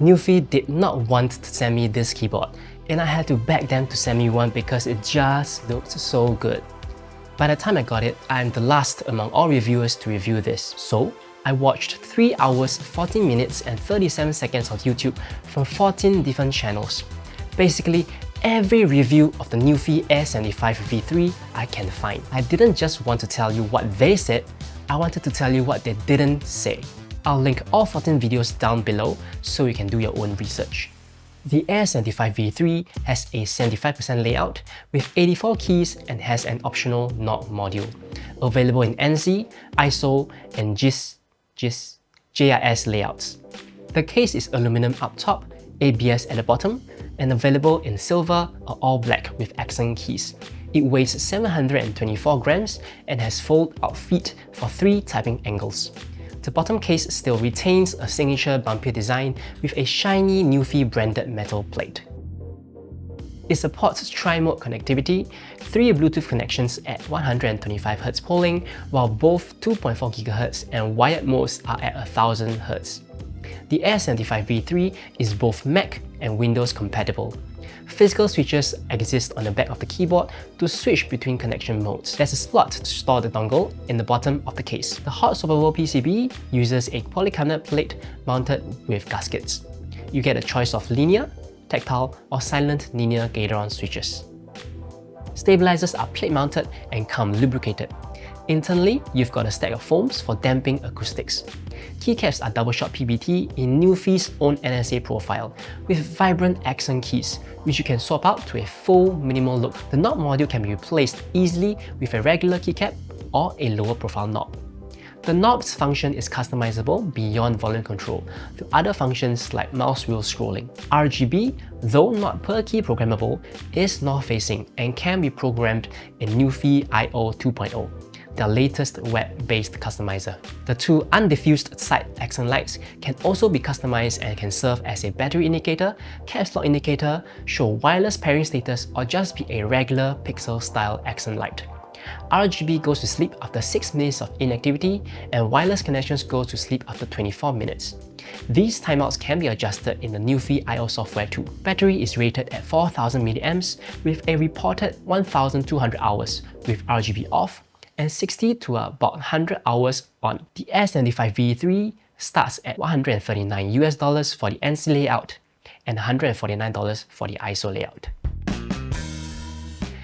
Nuphy did not want to send me this keyboard, and I had to beg them to send me one because it just looked so good. By the time I got it, I am the last among all reviewers to review this, so I watched 3 hours, 14 minutes and 37 seconds on YouTube from 14 different channels. Basically, every review of the Nuphy Air75 V3 I can find. I didn't just want to tell you what they said, I wanted to tell you what they didn't say. I'll link all 14 videos down below so you can do your own research. The Air75 V3 has a 75% layout with 84 keys and has an optional knob module, available in NC, ISO and JIS layouts. The case is aluminum up top, ABS at the bottom, and available in silver or all black with accent keys. It weighs 724 grams and has fold-out feet for 3 typing angles. The bottom case still retains a signature bumper design with a shiny Nuphy branded metal plate. It supports tri-mode connectivity, 3 Bluetooth connections at 125Hz polling, while both 2.4 GHz and wired modes are at 1000Hz. The Air75 V3 is both Mac and Windows compatible. Physical switches exist on the back of the keyboard to switch between connection modes. There's a slot to store the dongle in the bottom of the case. The hot swappable PCB uses a polycarbonate plate mounted with gaskets. You get a choice of linear, tactile or silent linear Gatoron switches. Stabilizers are plate mounted and come lubricated. Internally, you've got a stack of foams for damping acoustics. Keycaps are double-shot PBT in Nuphy's own NSA profile, with vibrant accent keys, which you can swap out to a full minimal look. The knob module can be replaced easily with a regular keycap or a lower profile knob. The knob's function is customizable beyond volume control to other functions like mouse wheel scrolling. RGB, though not per key programmable, is north-facing and can be programmed in Nuphy IO 2.0. The latest web-based customizer. The 2 undiffused side accent lights can also be customized and can serve as a battery indicator, caps lock indicator, show wireless pairing status, or just be a regular pixel-style accent light. RGB goes to sleep after 6 minutes of inactivity, and wireless connections go to sleep after 24 minutes. These timeouts can be adjusted in the Nuphy IO software too. Battery is rated at 4000 mAh with a reported 1200 hours with RGB off, and 60 to about 100 hours on. The Air75 V3 starts at $139 US for the NC layout and $149 for the ISO layout.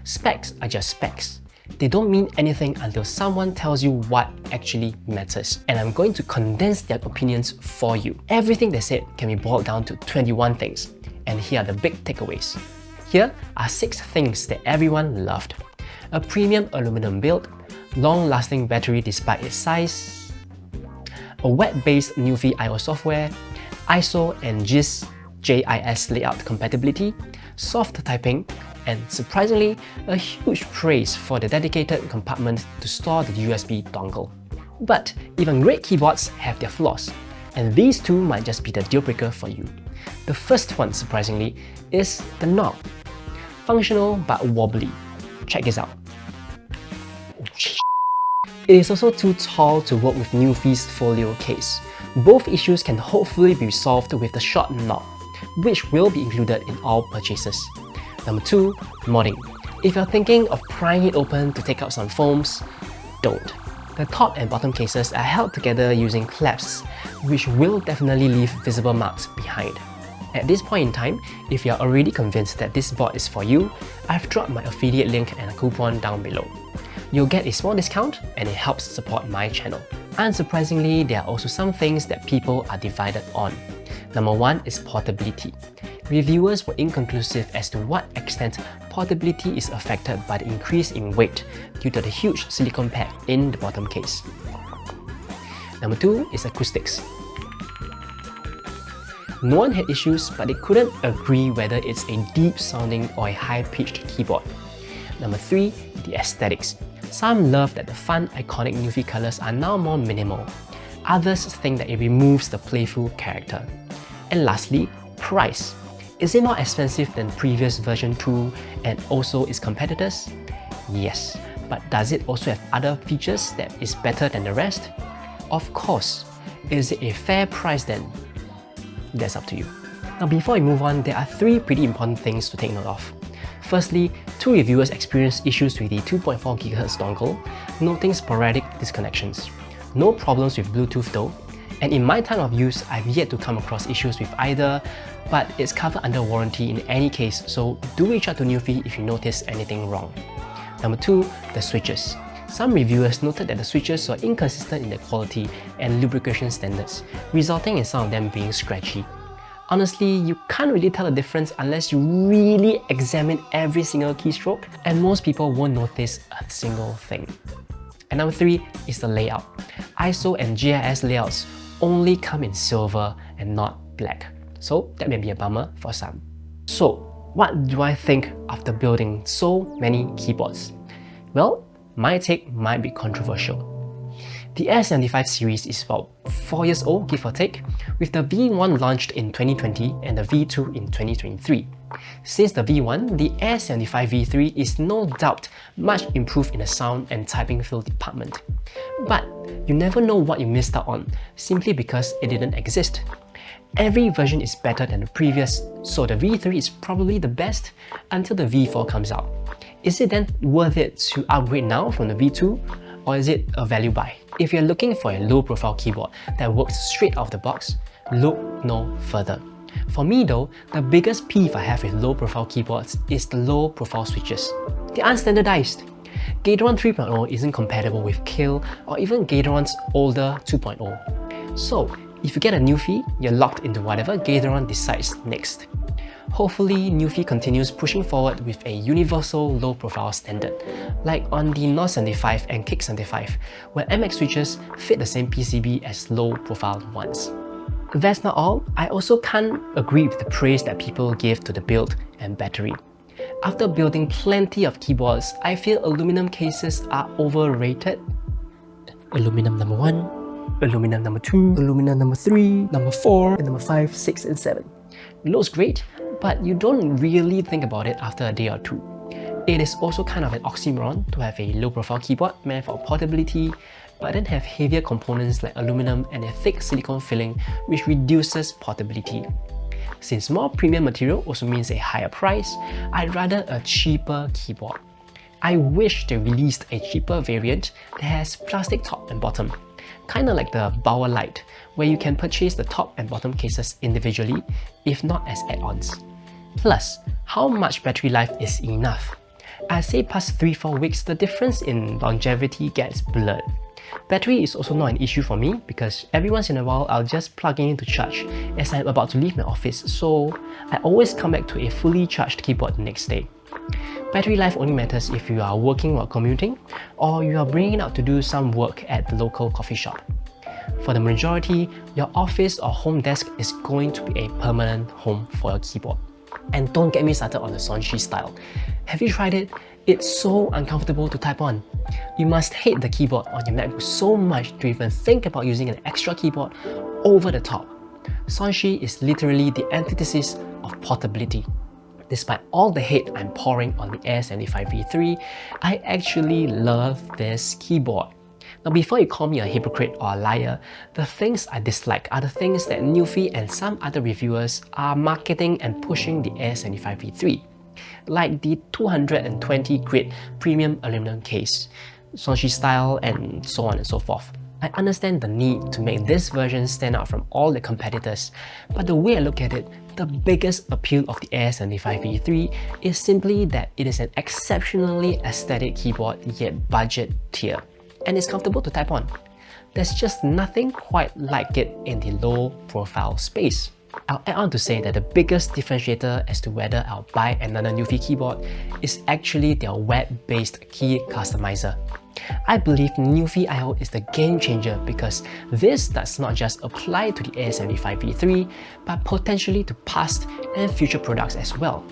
Specs are just specs. They don't mean anything until someone tells you what actually matters. And I'm going to condense their opinions for you. Everything they said can be boiled down to 21 things. And here are the big takeaways. Here are 6 things that everyone loved. A premium aluminum build, long-lasting battery despite its size, a web-based Nuphy IO software, ISO and JIS layout compatibility, soft typing, and surprisingly, a huge praise for the dedicated compartment to store the USB dongle. But even great keyboards have their flaws, and these 2 might just be the deal breaker for you. The first one, surprisingly, is the knob. Functional but wobbly. Check this out. It is also too tall to work with Nuphy's folio case. Both issues can hopefully be resolved with the short knob, which will be included in all purchases. Number 2, modding. If you're thinking of prying it open to take out some foams, don't. The top and bottom cases are held together using clasps, which will definitely leave visible marks behind. At this point in time, if you're already convinced that this board is for you, I've dropped my affiliate link and a coupon down below. You'll get a small discount and it helps support my channel. Unsurprisingly, there are also some things that people are divided on. Number 1 is portability. Reviewers were inconclusive as to what extent portability is affected by the increase in weight due to the huge silicone pad in the bottom case. Number 2 is acoustics. No one had issues, but they couldn't agree whether it's a deep-sounding or a high-pitched keyboard. Number 3, the aesthetics. Some love that the fun, iconic Nuphy colours are now more minimal. Others think that it removes the playful character. And lastly, price. Is it more expensive than previous version 2 and also its competitors? Yes, but does it also have other features that is better than the rest? Of course. Is it a fair price then? That's up to you. Now before we move on, there are 3 pretty important things to take note of. Firstly, 2 reviewers experienced issues with the 2.4 GHz dongle, noting sporadic disconnections. No problems with Bluetooth though, and in my time of use, I've yet to come across issues with either, but it's covered under warranty in any case, so do reach out to Nuphy if you notice anything wrong. Number 2, the switches. Some reviewers noted that the switches were inconsistent in their quality and lubrication standards, resulting in some of them being scratchy. Honestly, you can't really tell the difference unless you really examine every single keystroke, and most people won't notice a single thing. And number 3 is the layout. ISO and GIS layouts only come in silver and not black, so that may be a bummer for some. So, what do I think after building so many keyboards? Well, my take might be controversial. The Air75 series is about 4 years old, give or take, with the V1 launched in 2020 and the V2 in 2023. Since the V1, the Air75 V3 is no doubt much improved in the sound and typing feel department. But you never know what you missed out on, simply because it didn't exist. Every version is better than the previous, so the V3 is probably the best until the V4 comes out. Is it then worth it to upgrade now from the V2, or is it a value buy? If you're looking for a low-profile keyboard that works straight out of the box, look no further. For me though, the biggest peeve I have with low-profile keyboards is the low-profile switches. They're unstandardized. Gateron 3.0 isn't compatible with Kill or even Gateron's older 2.0. So, if you get a Nuphy, you're locked into whatever Gateron decides next. Hopefully, Nuphy continues pushing forward with a universal low-profile standard, like on the North 75 and Kick 75, where MX switches fit the same PCB as low-profile ones. That's not all, I also can't agree with the praise that people give to the build and battery. After building plenty of keyboards, I feel aluminum cases are overrated. Aluminum number 1, aluminum number 2, aluminum number 3, number 4, and number 5, 6, and 7. It looks great, but you don't really think about it after a day or 2. It is also kind of an oxymoron to have a low-profile keyboard meant for portability, but then have heavier components like aluminum and a thick silicone filling which reduces portability. Since more premium material also means a higher price, I'd rather a cheaper keyboard. I wish they released a cheaper variant that has plastic top and bottom, kinda like the Bauer Lite, where you can purchase the top and bottom cases individually, if not as add-ons. Plus, how much battery life is enough? I'd say past 3-4 weeks, the difference in longevity gets blurred. Battery is also not an issue for me because every once in a while I'll just plug in to charge as I'm about to leave my office, so I always come back to a fully charged keyboard the next day. Battery life only matters if you are working while commuting or you are bringing it out to do some work at the local coffee shop. For the majority, your office or home desk is going to be a permanent home for your keyboard. And don't get me started on the Sonshi style. Have you tried it? It's so uncomfortable to type on. You must hate the keyboard on your MacBook so much to even think about using an extra keyboard over the top. Sonshi is literally the antithesis of portability. Despite all the hate I'm pouring on the Air75 V3, I actually love this keyboard. Now before you call me a hypocrite or a liar, the things I dislike are the things that Nuphy and some other reviewers are marketing and pushing the Air75 V3, like the 220 grit premium aluminum case, Sonshi style, and so on and so forth. I understand the need to make this version stand out from all the competitors, but the way I look at it, the biggest appeal of the Air75 V3 is simply that it is an exceptionally aesthetic keyboard yet budget tier, and it's comfortable to type on. There's just nothing quite like it in the low profile space. I'll add on to say that the biggest differentiator as to whether I'll buy another Nuphy keyboard is actually their web-based key customizer. I believe Nuphy IO is the game changer because this does not just apply to the Air75 V3, but potentially to past and future products as well.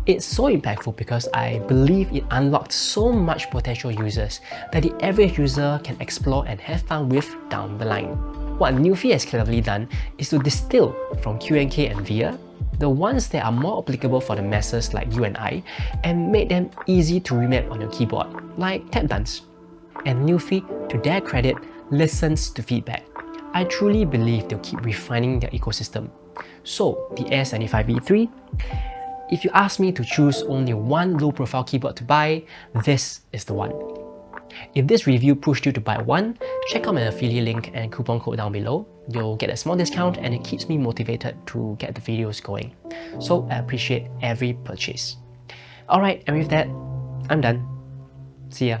It's so impactful because I believe it unlocked so much potential users that the average user can explore and have fun with down the line. What Nuphy has cleverly done is to distill from QNK and VIA the ones that are more applicable for the masses like you and I, and make them easy to remap on your keyboard, like tap dance. And Nuphy, to their credit, listens to feedback. I truly believe they'll keep refining their ecosystem. So, the Air75 V3, if you ask me to choose only one low-profile keyboard to buy, this is the one. If this review pushed you to buy one, check out my affiliate link and coupon code down below. You'll get a small discount and it keeps me motivated to get the videos going. So I appreciate every purchase. Alright, and with that, I'm done. See ya.